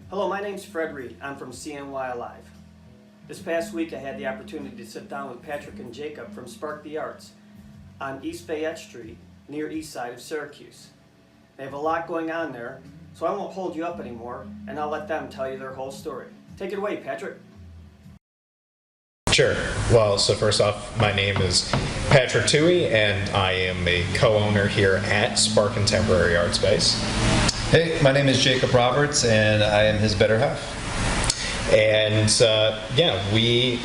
Hello, my name's Fred Reed. I'm from CNY Alive. This past week I had the opportunity to sit down with Patrick and Jacob from Spark the Arts on East Fayette Street, near east side of Syracuse. They have a lot going on there, so I won't hold you up anymore, and I'll let them tell you their whole story. Take it away, Patrick. Sure. Well, so first off, my name is Patrick Toohey, and I am a co-owner here at Spark Contemporary Art Space. Hey, my name is Jacob Roberts, and I am his better half. And we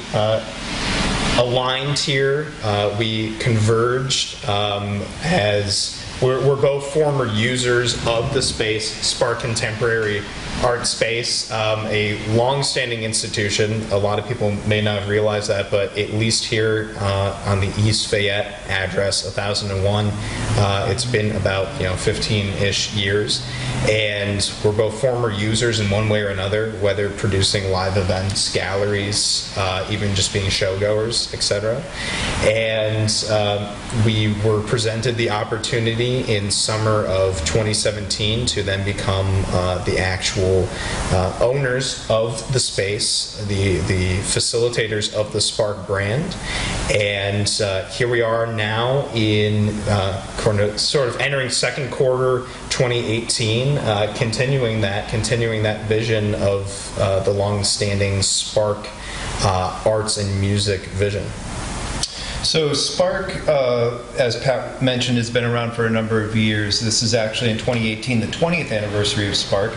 aligned here. We converged as we're both former users of the space, Spark Contemporary Art Space, a long-standing institution. A lot of people may not have realized that, but at least here on the East Fayette address, 1001, it's been about 15-ish years, and we're both former users in one way or another, whether producing live events, galleries, even just being showgoers, etc. And we were presented the opportunity in summer of 2017 to then become the actual owners of the space, the facilitators of the Spark brand. And here we are now in sort of entering second quarter 2018, continuing that vision of the long-standing Spark arts and music vision. So Spark, as Pat mentioned, has been around for a number of years. This is actually in 2018, the 20th anniversary of Spark.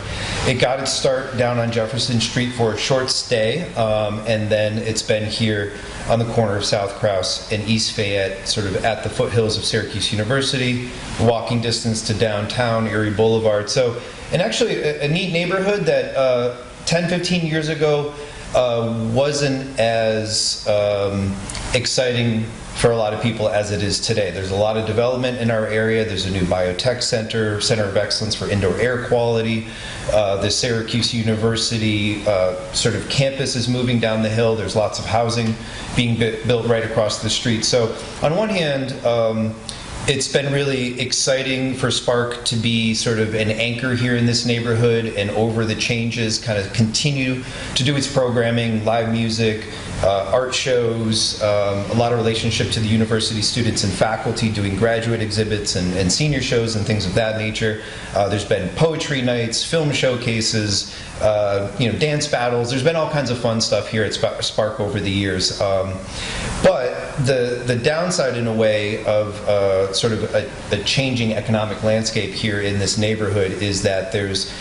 It got its start down on Jefferson Street for a short stay, and then it's been here on the corner of South Crouse and East Fayette, sort of at the foothills of Syracuse University, walking distance to downtown Erie Boulevard. So, and actually a neat neighborhood that 10, 15 years ago wasn't as exciting for a lot of people as it is today. There's a lot of development in our area. There's a new biotech center of excellence for indoor air quality. The Syracuse University sort of campus is moving down the hill. There's lots of housing being built right across the street. So on one hand, it's been really exciting for Spark to be sort of an anchor here in this neighborhood and over the changes kind of continue to do its programming, live music, art shows, a lot of relationship to the university students and faculty doing graduate exhibits and senior shows and things of that nature. There's been poetry nights, film showcases, dance battles. There's been all kinds of fun stuff here at Spark over the years. But the downside, in a way, of sort of a changing economic landscape here in this neighborhood is that there's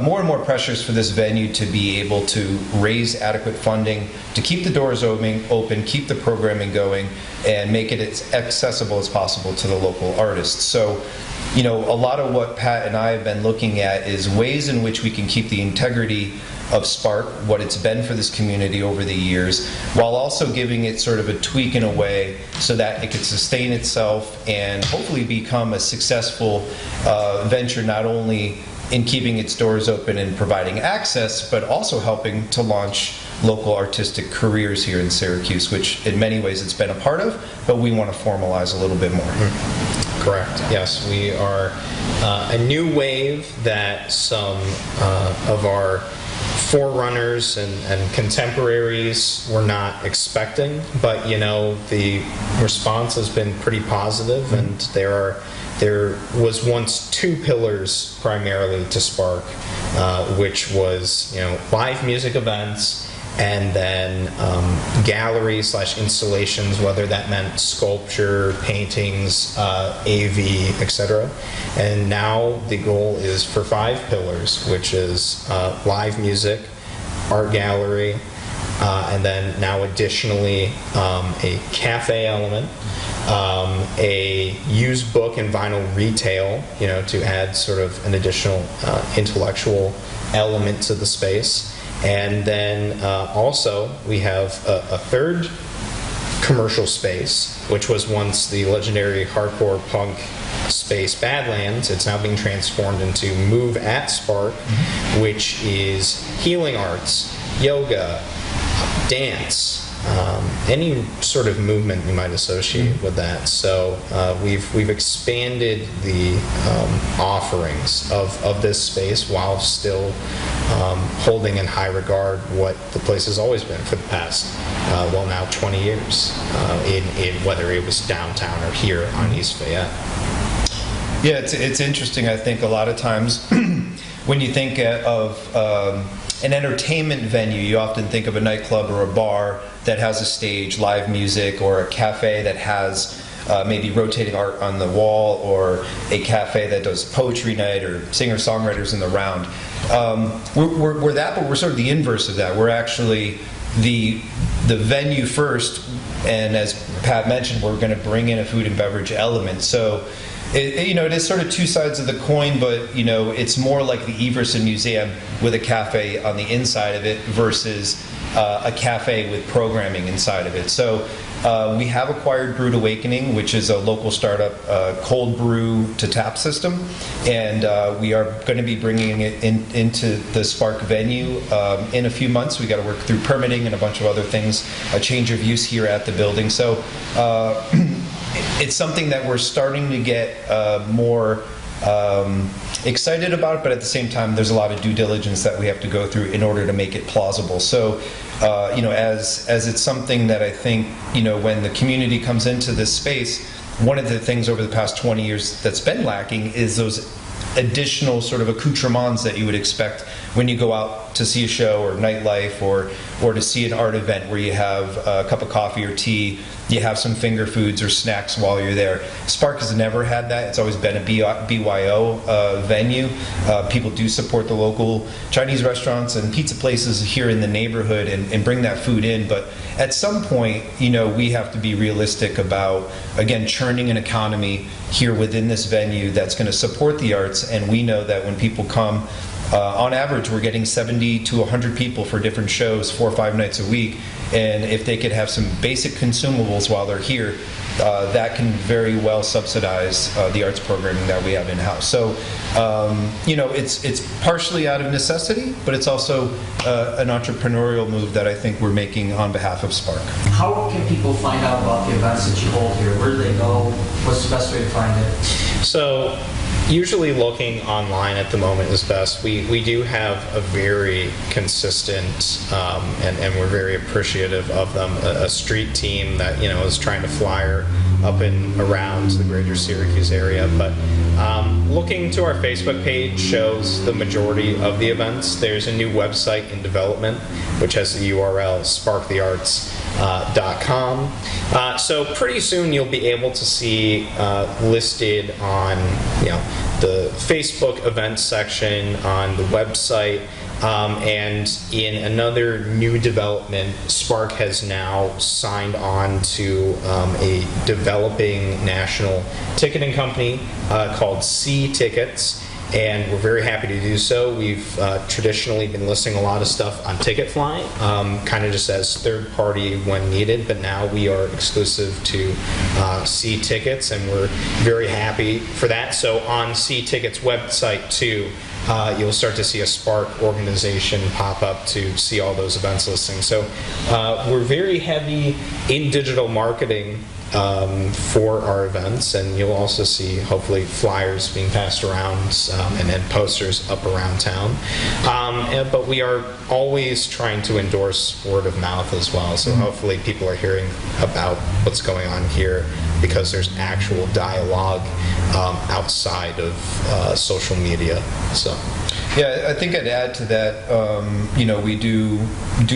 more and more pressures for this venue to be able to raise adequate funding to keep the doors open, keep the programming going, and make it as accessible as possible to the local artists. So, a lot of what Pat and I have been looking at is ways in which we can keep the integrity of Spark, what it's been for this community over the years, while also giving it sort of a tweak in a way so that it could sustain itself and hopefully become a successful venture, not only in keeping its doors open and providing access, but also helping to launch local artistic careers here in Syracuse, which in many ways it's been a part of, but we want to formalize a little bit more. Correct. Yes, we are a new wave that some of our forerunners and contemporaries were not expecting, but the response has been pretty positive, and there was once two pillars primarily to Spark, which was live music events and then gallery/installations, whether that meant sculpture, paintings, AV, etc. And now the goal is for 5 pillars, which is live music, art gallery, and then now additionally a cafe element, a used book and vinyl retail, to add sort of an additional intellectual element to the space. And then also we have a third commercial space, which was once the legendary hardcore punk space Badlands. It's now being transformed into Move at Spark, which is healing arts, yoga, dance, any sort of movement you might associate with that. So we've expanded the offerings of this space while still holding in high regard what the place has always been for the past, now 20 years, in whether it was downtown or here on East Fayette. Yeah, it's interesting. I think a lot of times when you think of an entertainment venue, you often think of a nightclub or a bar that has a stage, live music, or a cafe that has maybe rotating art on the wall, or a cafe that does poetry night or singer-songwriters in the round. We're that, but we're sort of the inverse of that. We're actually the venue first, and as Pat mentioned, we're going to bring in a food and beverage element. So it is sort of two sides of the coin, but it's more like the Everson Museum with a cafe on the inside of it versus a cafe with programming inside of it. So we have acquired Brewed Awakening, which is a local startup cold brew to tap system, and we are going to be bringing it into the Spark venue in a few months. We got to work through permitting and a bunch of other things, a change of use here at the building. So it's something that we're starting to get more excited about, but at the same time, there's a lot of due diligence that we have to go through in order to make it plausible. So, as it's something that I think, when the community comes into this space, one of the things over the past 20 years that's been lacking is those additional sort of accoutrements that you would expect when you go out to see a show or nightlife or to see an art event where you have a cup of coffee or tea, you have some finger foods or snacks while you're there. Spark has never had that. It's always been a BYO venue. People do support the local Chinese restaurants and pizza places here in the neighborhood and bring that food in. But at some point, we have to be realistic about, again, churning an economy here within this venue that's going to support the arts. And we know that when people come, on average, we're getting 70 to 100 people for different shows 4 or 5 nights a week. And if they could have some basic consumables while they're here, that can very well subsidize the arts programming that we have in-house. So, it's partially out of necessity, but it's also an entrepreneurial move that I think we're making on behalf of Spark. How can people find out about the events that you hold here? Where do they go? What's the best way to find it? So, usually looking online at the moment is best. We do have a very consistent, and we're very appreciative of them, a street team that is trying to flyer up and around the greater Syracuse area. But looking to our Facebook page shows the majority of the events. There's a new website in development, which has the URL sparkthearts.com. So pretty soon you'll be able to see listed on the Facebook events section on the website. And in another new development, Spark has now signed on to a developing national ticketing company called C Tickets, and we're very happy to do so. We've traditionally been listing a lot of stuff on Ticketfly, kind of just as third party when needed, but now we are exclusive to C Tickets, and we're very happy for that. So on C Tickets website too, you'll start to see a Spark organization pop up to see all those events listings. So we're very heavy in digital marketing for our events, and you'll also see hopefully flyers being passed around and then posters up around town. But we are always trying to endorse word of mouth as well, so hopefully people are hearing about what's going on here because there's actual dialogue outside of social media. So. Yeah, I think I'd add to that, we do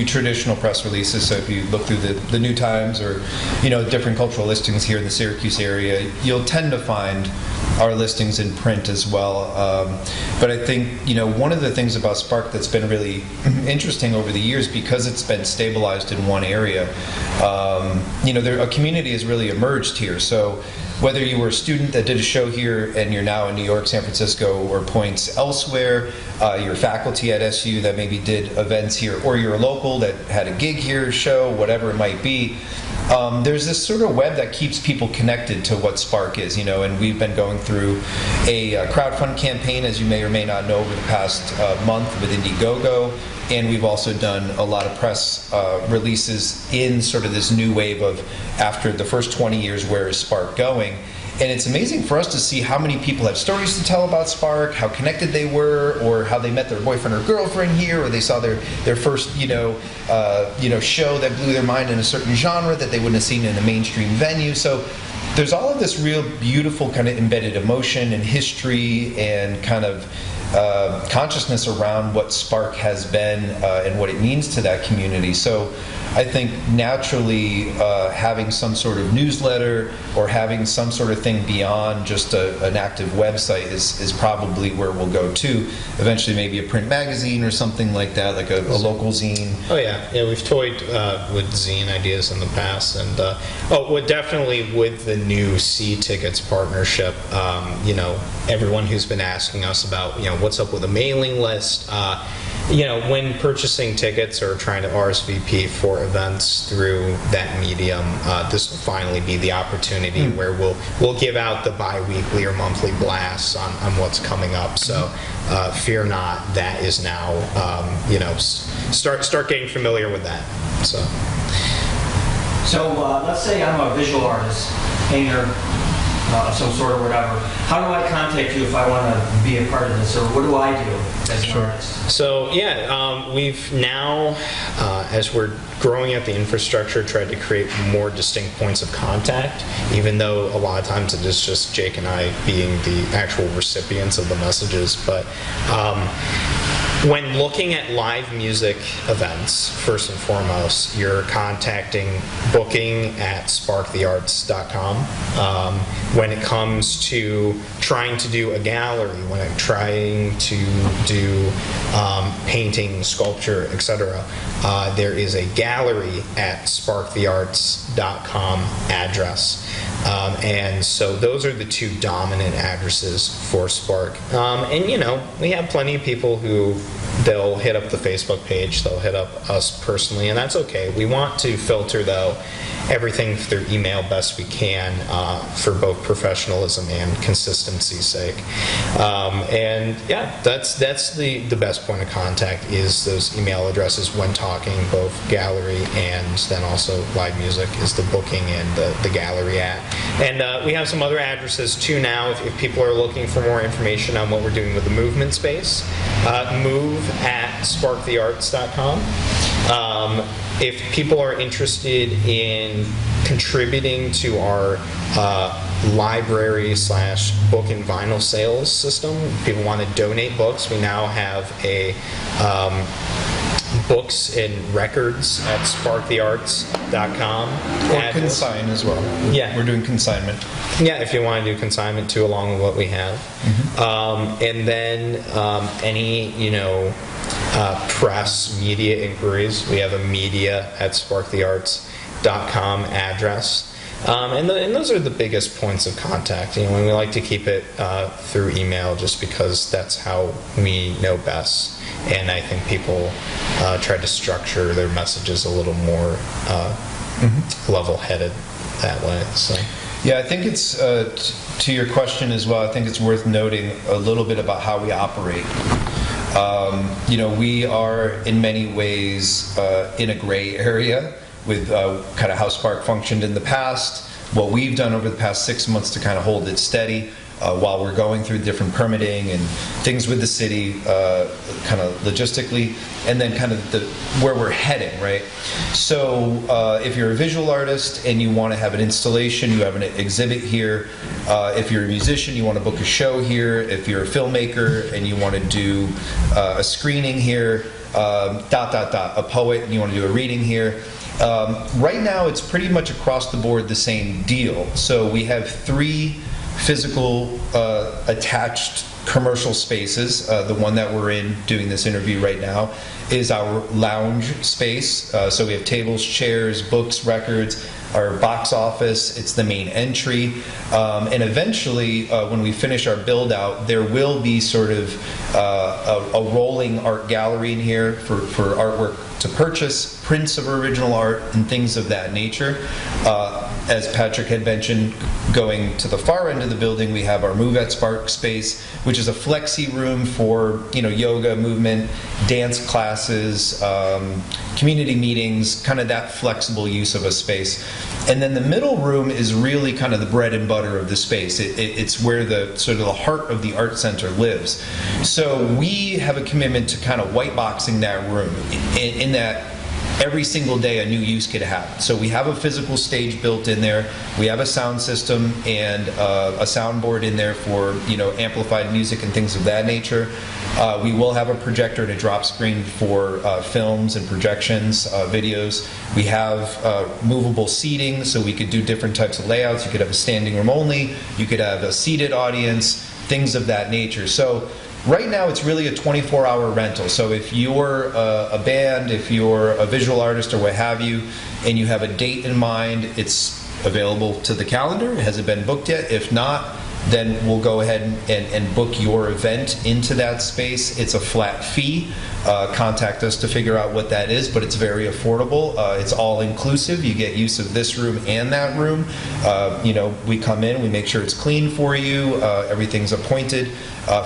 traditional press releases, so if you look through the New Times or, different cultural listings here in the Syracuse area, you'll tend to find our listings in print as well. But I think, one of the things about Spark that's been really interesting over the years, because it's been stabilized in one area, a community has really emerged here. So whether you were a student that did a show here and you're now in New York, San Francisco, or points elsewhere, you're faculty at SU that maybe did events here, or you're a local that had a gig here, show, whatever it might be, there's this sort of web that keeps people connected to what Spark is, and we've been going through a crowdfund campaign, as you may or may not know, over the past month with Indiegogo, and we've also done a lot of press releases in sort of this new wave of, after the first 20 years, where is Spark going? And it's amazing for us to see how many people have stories to tell about Spark, how connected they were, or how they met their boyfriend or girlfriend here, or they saw their first show that blew their mind in a certain genre that they wouldn't have seen in a mainstream venue. So there's all of this real beautiful kind of embedded emotion and history and kind of consciousness around what Spark has been and what it means to that community. So I think naturally having some sort of newsletter or having some sort of thing beyond just an active website is probably where we'll go to. Eventually maybe a print magazine or something like that, like a local zine. Oh yeah, we've toyed with zine ideas in the past, and well, definitely with the new C-Tickets partnership, everyone who's been asking us about, what's up with a mailing list, when purchasing tickets or trying to RSVP for events through that medium, this will finally be the opportunity where we'll give out the bi-weekly or monthly blasts on what's coming up. So fear not, that is now, start getting familiar with that. So let's say I'm a visual artist, painter, of some sort or whatever. How do I contact you if I want to be a part of this, or what do I do as an artist? So we've now, as we're growing out the infrastructure, tried to create more distinct points of contact, even though a lot of times it is just Jake and I being the actual recipients of the messages. But when looking at live music events, first and foremost, you're contacting booking@sparkthearts.com. When it comes to trying to do a gallery, when I'm trying to do painting, sculpture, etc., there is a gallery at sparkthearts.com address. And so those are the two dominant addresses for Spark. And we have plenty of people who they'll hit up the Facebook page, they'll hit up us personally, and that's okay. We want to filter, though, everything through email best we can for both professionalism and consistency's sake. And yeah, that's the best point of contact is those email addresses when talking both gallery and then also live music is the booking and the gallery at. And we have some other addresses too now if people are looking for more information on what we're doing with the movement space. Move@sparkthearts.com. If people are interested in contributing to our library/book and vinyl sales system, people want to donate books, we now have a books and records at sparkthearts.com. Or consign as well. Yeah. We're doing consignment. Yeah, if you want to do consignment too, along with what we have. And then any, press media inquiries, we have a media@sparkthearts.com address. And those are the biggest points of contact. And we like to keep it through email just because that's how we know best. And I think people try to structure their messages a little more level-headed that way. So. Yeah, I think it's, to your question as well, I think it's worth noting a little bit about how we operate. We are in many ways in a gray area with kind of how Spark functioned in the past, what we've done over the past 6 months to kind of hold it steady while we're going through different permitting and things with the city, kind of logistically, and then kind of where we're heading, right? So if you're a visual artist and you want to have an installation, you have an exhibit here. If you're a musician, you want to book a show here. If you're a filmmaker and you want to do a screening here, a poet and you want to do a reading here. Right now, it's pretty much across the board the same deal. So we have 3 physical attached commercial spaces. The one that we're in doing this interview right now is our lounge space. So we have tables, chairs, books, records, our box office. It's the main entry. And eventually, when we finish our build out, there will be sort of a rolling art gallery in here for artwork to purchase, prints of original art and things of that nature. As Patrick had mentioned, going to the far end of the building, we have our Move at Spark space, which is a flexi room for yoga, movement, dance classes, community meetings, kind of that flexible use of a space. And then the middle room is really kind of the bread and butter of the space. It's where the sort of the heart of the art center lives. So we have a commitment to kind of white boxing that room in that every single day a new use could happen. So we have a physical stage built in there. We have a sound system and a soundboard in there for amplified music and things of that nature. We will have a projector and a drop screen for films and projections, videos. We have movable seating, so we could do different types of layouts. You could have a standing room only. You could have a seated audience, things of that nature. So right now, it's really a 24-hour rental. So if you're a band, if you're a visual artist or what have you, and you have a date in mind, it's available to the calendar. Has it been booked yet? If not, then we'll go ahead and book your event into that space. It's a flat fee. Contact us to figure out what that is, but it's very affordable. It's all inclusive. You get use of this room and that room. We come in, we make sure it's clean for you. Everything's appointed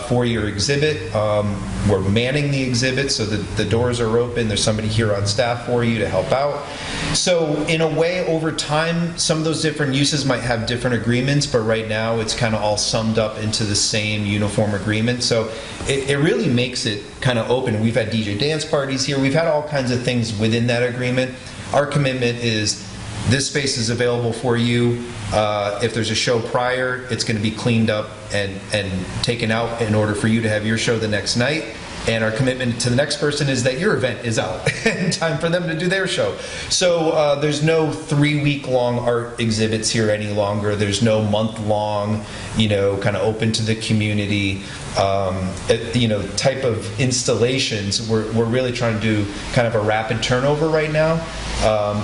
for your exhibit. We're manning the exhibit so that the doors are open. There's somebody here on staff for you to help out. So in a way, over time, some of those different uses might have different agreements, but right now it's kind of all summed up into the same uniform agreement. So it really makes it kind of open. We've had DJ dance parties here. We've had all kinds of things within that agreement. Our commitment is this space is available for you. If there's a show prior, it's going to be cleaned up and taken out in order for you to have your show the next night. And our commitment to the next person is that your event is out in time for them to do their show. So there's no 3-week-long art exhibits here any longer. There's no month-long, kind of open to the community, type of installations. We're really trying to do kind of a rapid turnover right now.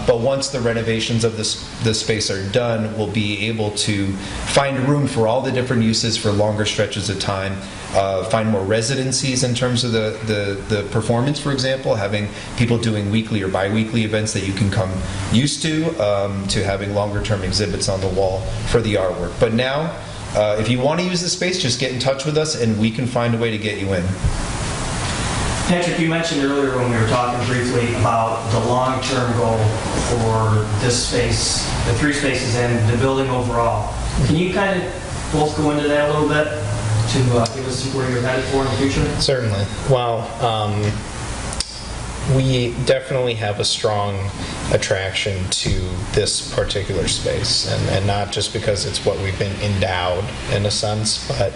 But once the renovations of the space are done, we'll be able to find room for all the different uses for longer stretches of time. Find more residencies in terms of the performance, for example, having people doing weekly or bi-weekly events that you can come used to having longer term exhibits on the wall for the artwork. But now, if you want to use the space, just get in touch with us and we can find a way to get you in. Patrick, you mentioned earlier when we were talking briefly about the long-term goal for this space, the 3 spaces, and the building overall. Can you kind of both go into that a little bit to give us where you're headed for in the future? Certainly. Well, we definitely have a strong attraction to this particular space, and not just because it's what we've been endowed in a sense, but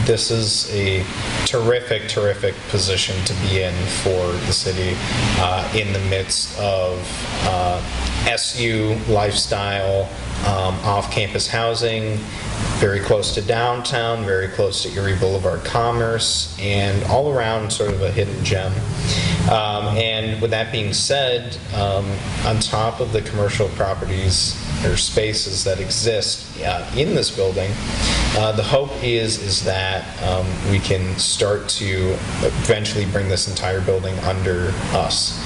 this is a terrific position to be in for the city in the midst of SU lifestyle, off-campus housing, very close to downtown, very close to Erie Boulevard Commerce, and all around sort of a hidden gem. And with that being said, on top of the commercial properties or spaces that exist in this building, the hope is that we can start to eventually bring this entire building under us,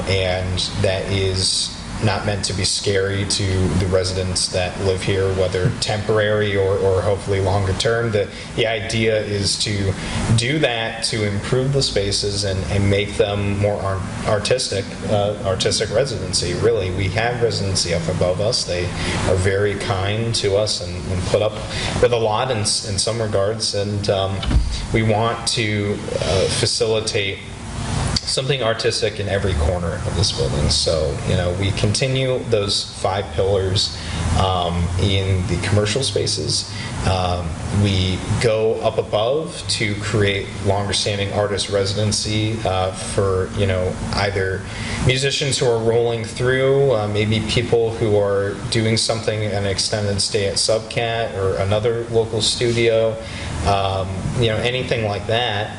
and that is not meant to be scary to the residents that live here, whether temporary or hopefully longer term. The idea is to do that to improve the spaces and make them more artistic residency. Really, we have residency up above us. They are very kind to us and put up with a lot in some regards, and we want to facilitate something artistic in every corner of this building. So, we continue those 5 pillars in the commercial spaces. We go up above to create longer standing artist residency for, either musicians who are rolling through, maybe people who are doing something, an extended stay at Subcat or another local studio. anything like that,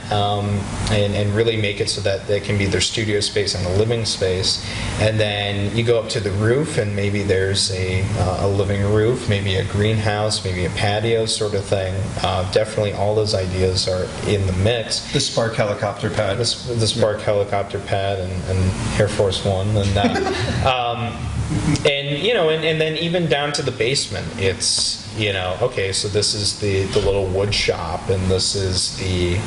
and really make it so that they can be their studio space and a living space. And then you go up to the roof, and maybe there's a living roof, maybe a greenhouse, maybe a patio sort of thing. Definitely all those ideas are in the mix. The Spark helicopter pad. The Spark helicopter pad and Air Force One, and and then even down to the basement, it's okay, so this is the little wood shop, and this is the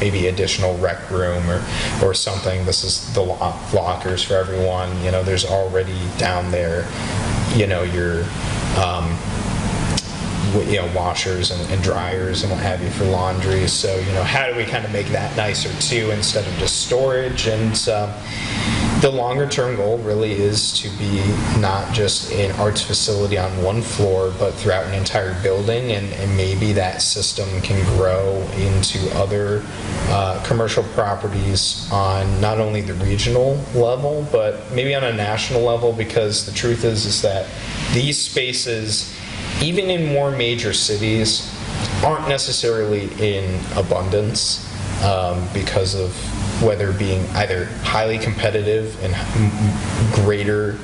maybe additional rec room or something. This is the lockers for everyone. There's already down there your washers and dryers and what have you for laundry. So how do we kind of make that nicer too, instead of just storage? And the longer term goal really is to be not just an arts facility on one floor, but throughout an entire building, and maybe that system can grow into other commercial properties on not only the regional level, but maybe on a national level, because the truth is that these spaces, even in more major cities, aren't necessarily in abundance because of whether being either highly competitive and greater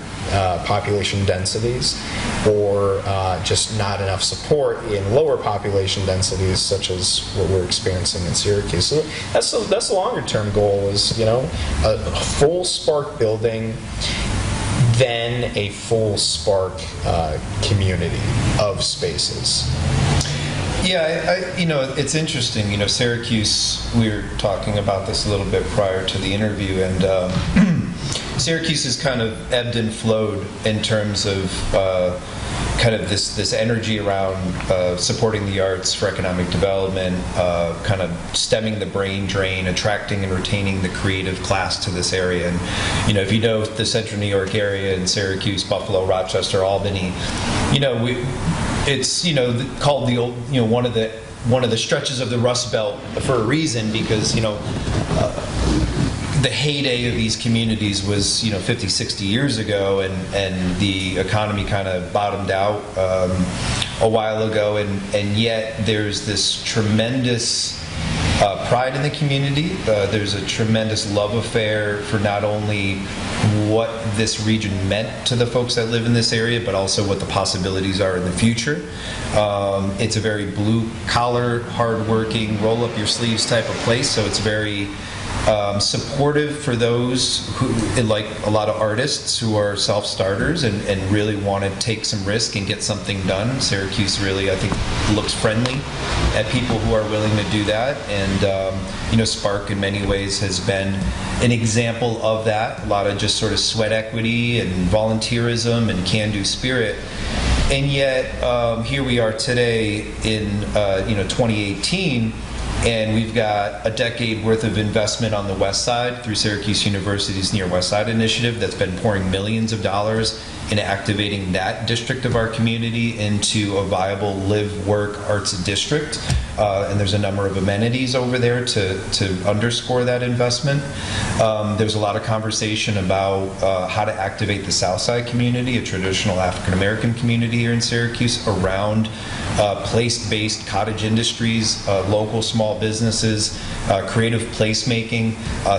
population densities, or just not enough support in lower population densities, such as what we're experiencing in Syracuse. So that's the longer term goal, is a full Spark building, then a full Spark community of spaces. Yeah, it's interesting. Syracuse, we were talking about this a little bit prior to the interview, and Syracuse has kind of ebbed and flowed in terms of kind of this energy around supporting the arts for economic development, kind of stemming the brain drain, attracting and retaining the creative class to this area. And if you know the Central New York area, in Syracuse, Buffalo, Rochester, Albany, it's called the old, one of the stretches of the Rust Belt for a reason, because the heyday of these communities was 50, 60 years ago, and the economy kind of bottomed out a while ago, and yet there's this tremendous pride in the community. There's a tremendous love affair for not only what this region meant to the folks that live in this area, but also what the possibilities are in the future. It's a very blue-collar, hard-working, roll-up-your-sleeves type of place, so it's very supportive for those who, like a lot of artists who are self-starters and really want to take some risk and get something done. Syracuse really, I think, looks friendly at people who are willing to do that. And, Spark in many ways has been an example of that. A lot of just sort of sweat equity and volunteerism and can-do spirit. And yet, here we are today in 2018, and we've got a decade worth of investment on the west side through Syracuse University's Near West Side initiative that's been pouring millions of dollars into activating that district of our community into a viable live-work arts district. And there's a number of amenities over there to underscore that investment. There's a lot of conversation about how to activate the Southside community, a traditional African American community here in Syracuse, around place-based cottage industries, local small businesses, creative placemaking,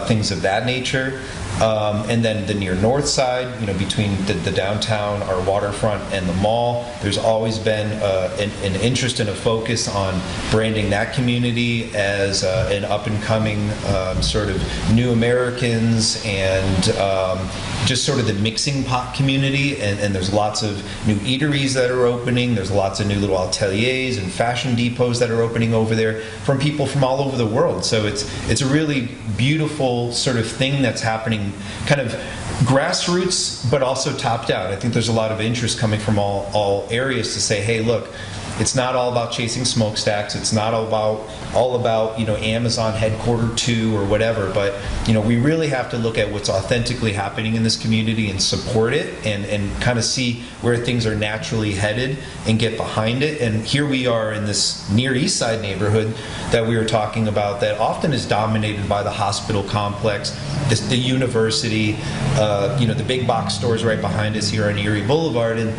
things of that nature. And then the near north side, between the downtown, our waterfront, and the mall, there's always been an interest and a focus on branding that community as an up-and-coming sort of new Americans, and just sort of the mixing pot community. And there's lots of new eateries that are opening. There's lots of new little ateliers and fashion depots that are opening over there from people from all over the world. So it's a really beautiful sort of thing that's happening, kind of grassroots, but also top down. I think there's a lot of interest coming from all areas to say, hey, look, it's not all about chasing smokestacks. It's not all about Amazon headquarter 2 or whatever. But we really have to look at what's authentically happening in this community and support it, and kind of see where things are naturally headed and get behind it. And here we are in this Near East Side neighborhood that we were talking about, that often is dominated by the hospital complex, the university, the big box stores right behind us here on Erie Boulevard, and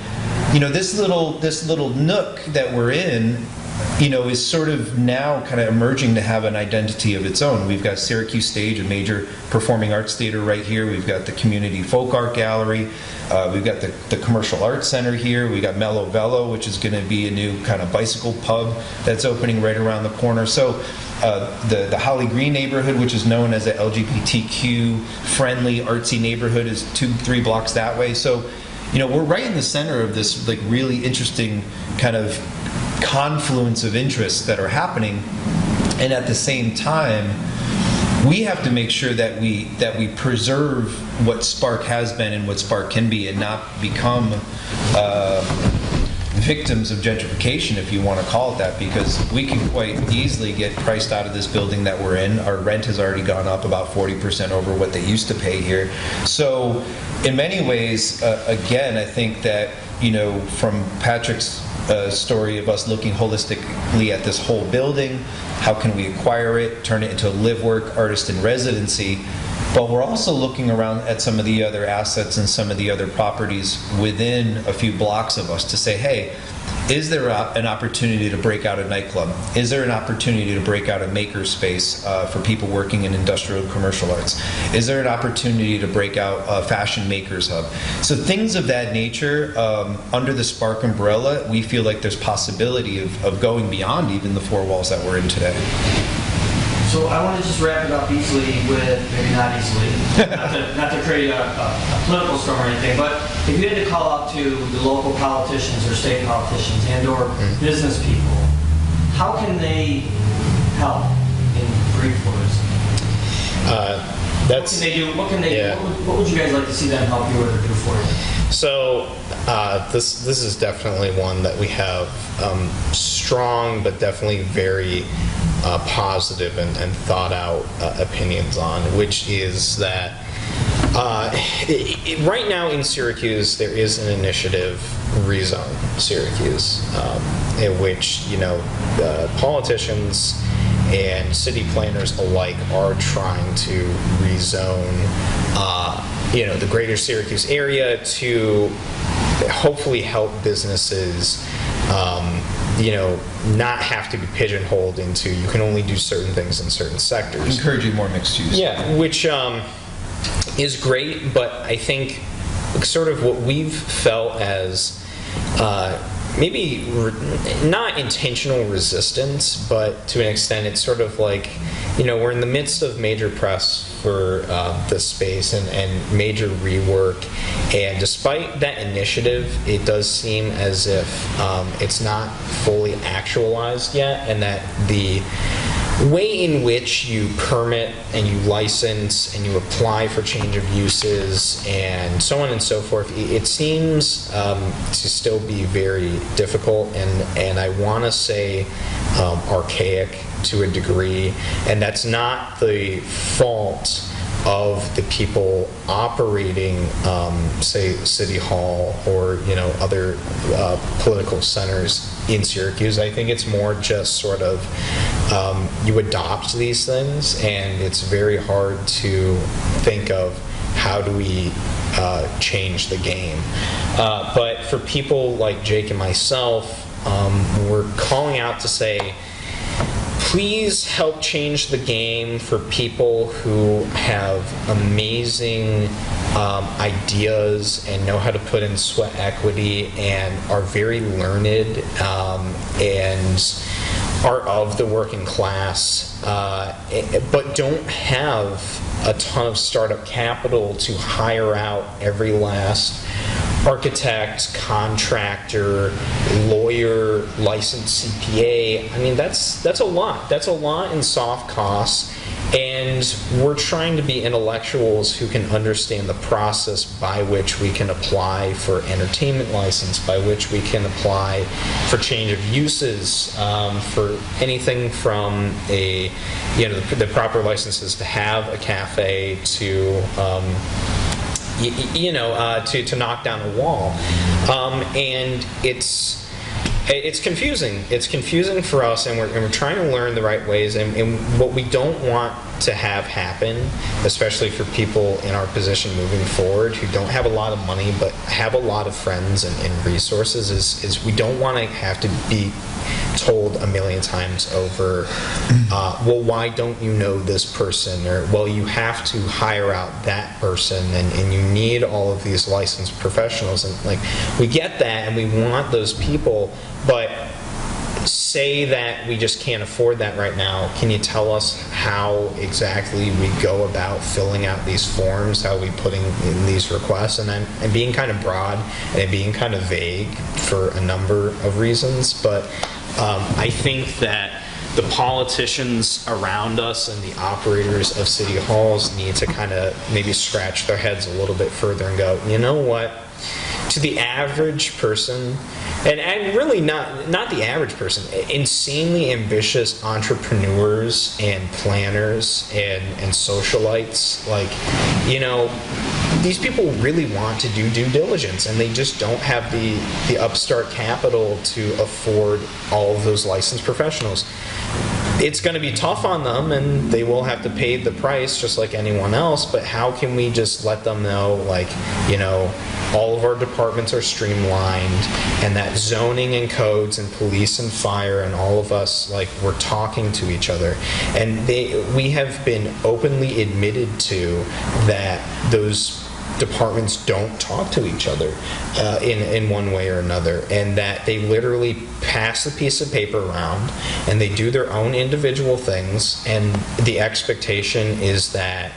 this little nook that we're in is sort of now kind of emerging to have an identity of its own. We've got Syracuse Stage, a major performing arts theater right here. We've got the Community Folk Art Gallery. We've got the Commercial Arts Center here. We got Mellow Velo, which is going to be a new kind of bicycle pub that's opening right around the corner. So the Holly Green neighborhood, which is known as a LGBTQ-friendly, artsy neighborhood, is 2-3 blocks that way. So, we're right in the center of this like really interesting kind of confluence of interests that are happening, and at the same time, we have to make sure that we preserve what Spark has been and what Spark can be, and not become victims of gentrification, if you want to call it that, because we can quite easily get priced out of this building that we're in. Our rent has already gone up about 40% over what they used to pay here. So in many ways, again, I think that, from Patrick's story of us looking holistically at this whole building, how can we acquire it, turn it into a live work artist in residency, but we're also looking around at some of the other assets and some of the other properties within a few blocks of us to say, hey, is there an opportunity to break out a nightclub? Is there an opportunity to break out a maker space for people working in industrial and commercial arts? Is there an opportunity to break out a fashion makers hub? So things of that nature, under the Spark umbrella, we feel like there's possibility of going beyond even the 4 walls that we're in today. So I want to just wrap it up easily with, maybe not easily, not to create a political storm or anything, but if you had to call out to the local politicians or state politicians and or business people, how can they help in brief words? What can they do? What would you guys like to see them help you with or do for you? So this is definitely one that we have strong but definitely very positive and thought out opinions on, which is that right now in Syracuse there is an initiative, Rezone Syracuse, in which politicians and city planners alike are trying to rezone the greater Syracuse area to hopefully help businesses not have to be pigeonholed into you can only do certain things in certain sectors. Encouraging more mixed use. Yeah, which is great, but I think sort of what we've felt as maybe not intentional resistance, but to an extent it's sort of like, we're in the midst of major press for this space and major rework, and despite that initiative, it does seem as if it's not fully actualized yet, and that the way in which you permit and you license and you apply for change of uses and so on and so forth, it seems to still be very difficult and I want to say archaic to a degree, and that's not the fault of the people operating, say, City Hall or other political centers in Syracuse. I think it's more just sort of you adopt these things, and it's very hard to think of how do we change the game. But for people like Jake and myself, we're calling out to say, please help change the game for people who have amazing ideas and know how to put in sweat equity and are very learned and are of the working class, but don't have a ton of startup capital to hire out every last architect, contractor, lawyer, licensed CPA. I mean, that's a lot. That's a lot in soft costs. And we're trying to be intellectuals who can understand the process by which we can apply for entertainment license, by which we can apply for change of uses, for anything from the proper licenses to have a cafe to to knock down a wall, and it's confusing. It's confusing for us, and we're trying to learn the right ways. And what we don't want to have happen, especially for people in our position moving forward who don't have a lot of money but have a lot of friends and resources, is we don't want to have to be told a million times over, well, why don't you know this person? Or, well, you have to hire out that person, and you need all of these licensed professionals. And like, we get that and we want those people, but say that we just can't afford that right now. Can you tell us how exactly we go about filling out these forms, how we putting in these requests? And being kind of broad and being kind of vague for a number of reasons. But I think that the politicians around us and the operators of city halls need to kind of maybe scratch their heads a little bit further and go, you know what? To the average person, and really not the average person, insanely ambitious entrepreneurs and planners and socialites, like, you know, these people really want to do due diligence, and they just don't have the upstart capital to afford all of those licensed professionals. It's going to be tough on them, and they will have to pay the price just like anyone else, but how can we just let them know, like, you know, all of our departments are streamlined, and that zoning and codes and police and fire and all of us, like, we're talking to each other. And we have been openly admitted to that those departments don't talk to each other in one way or another, and that they literally pass the piece of paper around and they do their own individual things, and the expectation is that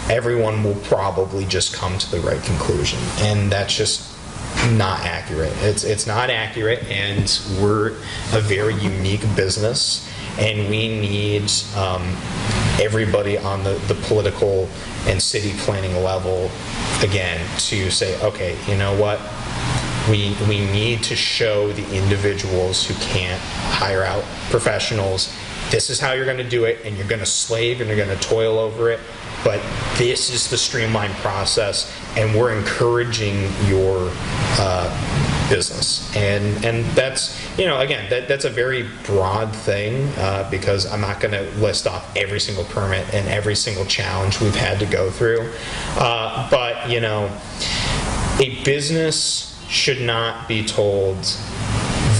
everyone will probably just come to the right conclusion, and that's just not accurate. It's not accurate, and we're a very unique business, and we need everybody on the political and city planning level, again, to say, okay, you know what? We need to show the individuals who can't hire out professionals, this is how you're going to do it, and you're going to slave and you're going to toil over it, but this is the streamlined process, and we're encouraging your business. And that's, you know, again, that's a very broad thing, because I'm not going to list off every single permit and every single challenge we've had to go through. But, you know, a business should not be told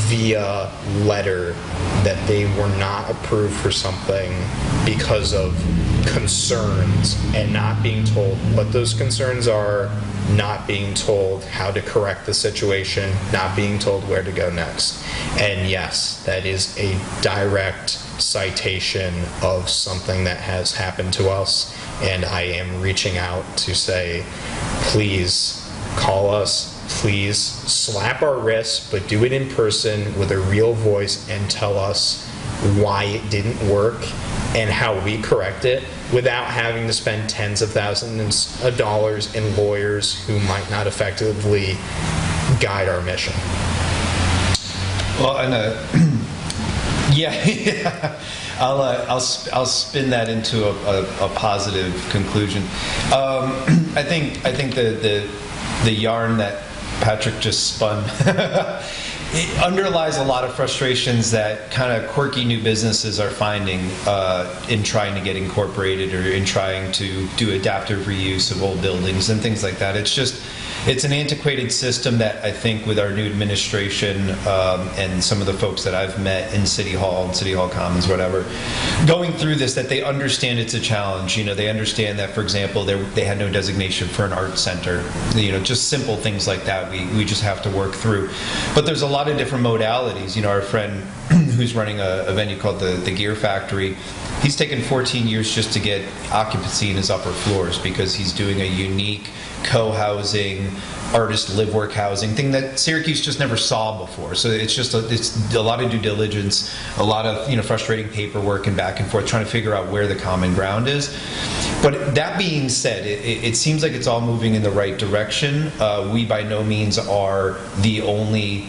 via letter that they were not approved for something because of concerns, and not being told what those concerns are, not being told how to correct the situation, not being told where to go next. And yes, that is a direct citation of something that has happened to us, and I am reaching out to say, please call us, please slap our wrists, but do it in person with a real voice and tell us why it didn't work and how we correct it, without having to spend tens of thousands of dollars in lawyers who might not effectively guide our mission. Well, and yeah, I'll spin that into a positive conclusion. I think the yarn that Patrick just spun it underlies a lot of frustrations that kind of quirky new businesses are finding in trying to get incorporated, or in trying to do adaptive reuse of old buildings and things like that. It's an antiquated system that I think with our new administration and some of the folks that I've met in City Hall and City Hall Commons, whatever, going through this, that they understand it's a challenge. You know, they understand that, for example, they had no designation for an art center. You know, just simple things like that we just have to work through. But there's a lot of different modalities. You know, our friend who's running a venue called the Gear Factory, he's taken 14 years just to get occupancy in his upper floors, because he's doing a unique co-housing, artist live-work housing thing that Syracuse just never saw before. So it's a lot of due diligence, a lot of, you know, frustrating paperwork and back and forth, trying to figure out where the common ground is. But that being said, it seems like it's all moving in the right direction. We by no means are the only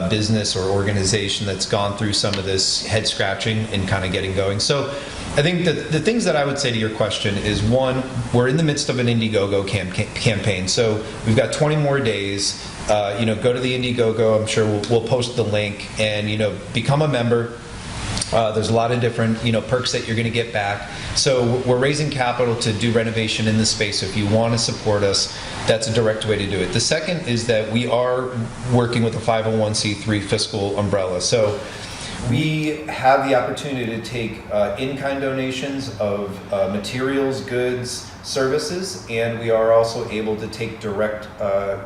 business or organization that's gone through some of this head scratching and kind of getting going. So I think that the things that I would say to your question is, one, we're in the midst of an Indiegogo campaign. So we've got 20 more days. You know, go to the Indiegogo. I'm sure we'll post the link, and, you know, become a member. There's a lot of different, perks that you're going to get back. So we're raising capital to do renovation in this space. So if you want to support us, that's a direct way to do it. The second is that we are working with a 501c3 fiscal umbrella. So we have the opportunity to take in-kind donations of materials, goods, services, and we are also able to take direct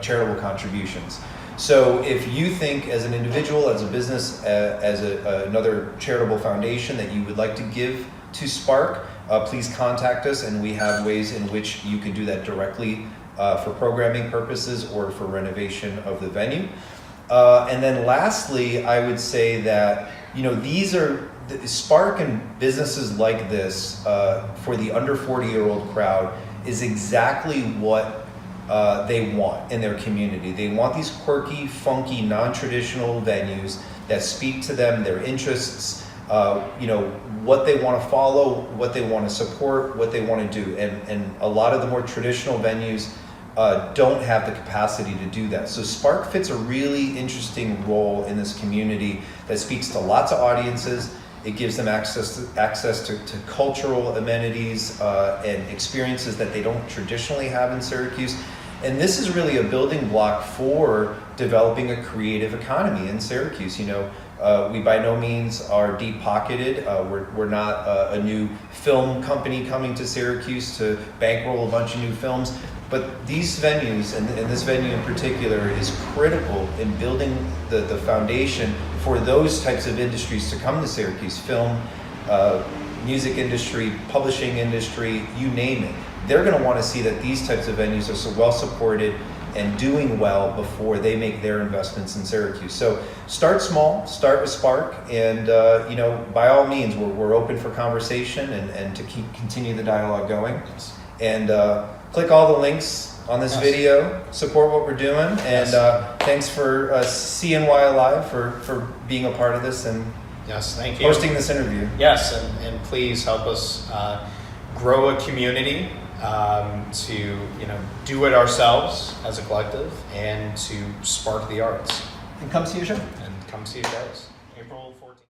charitable contributions. So if you think as an individual, as a business, as another charitable foundation that you would like to give to Spark, please contact us, and we have ways in which you can do that directly for programming purposes or for renovation of the venue. And then lastly, I would say that, these are, Spark and businesses like this for the under 40-year-old crowd is exactly what they want in their community. They want these quirky, funky, non-traditional venues that speak to them, their interests, what they want to follow, what they want to support, what they want to do. And a lot of the more traditional venues don't have the capacity to do that. So Spark fits a really interesting role in this community that speaks to lots of audiences. It gives them access to cultural amenities and experiences that they don't traditionally have in Syracuse. And this is really a building block for developing a creative economy in Syracuse. We by no means are deep-pocketed. We're not a new film company coming to Syracuse to bankroll a bunch of new films. But these venues, and this venue in particular, is critical in building the foundation for those types of industries to come to Syracuse. Film, music industry, publishing industry, you name it. They're going to want to see that these types of venues are so well supported and doing well before they make their investments in Syracuse. So start small, start with Spark, and by all means, we're open for conversation and to continue the dialogue going. And click all the links on this video, support what we're doing, and thanks for CNY Alive for being a part of this and Yes, thank you. hosting this interview. Yes, and please help us grow a community to do it ourselves as a collective and to spark the arts. And come see a show. And come see shows. April 14th.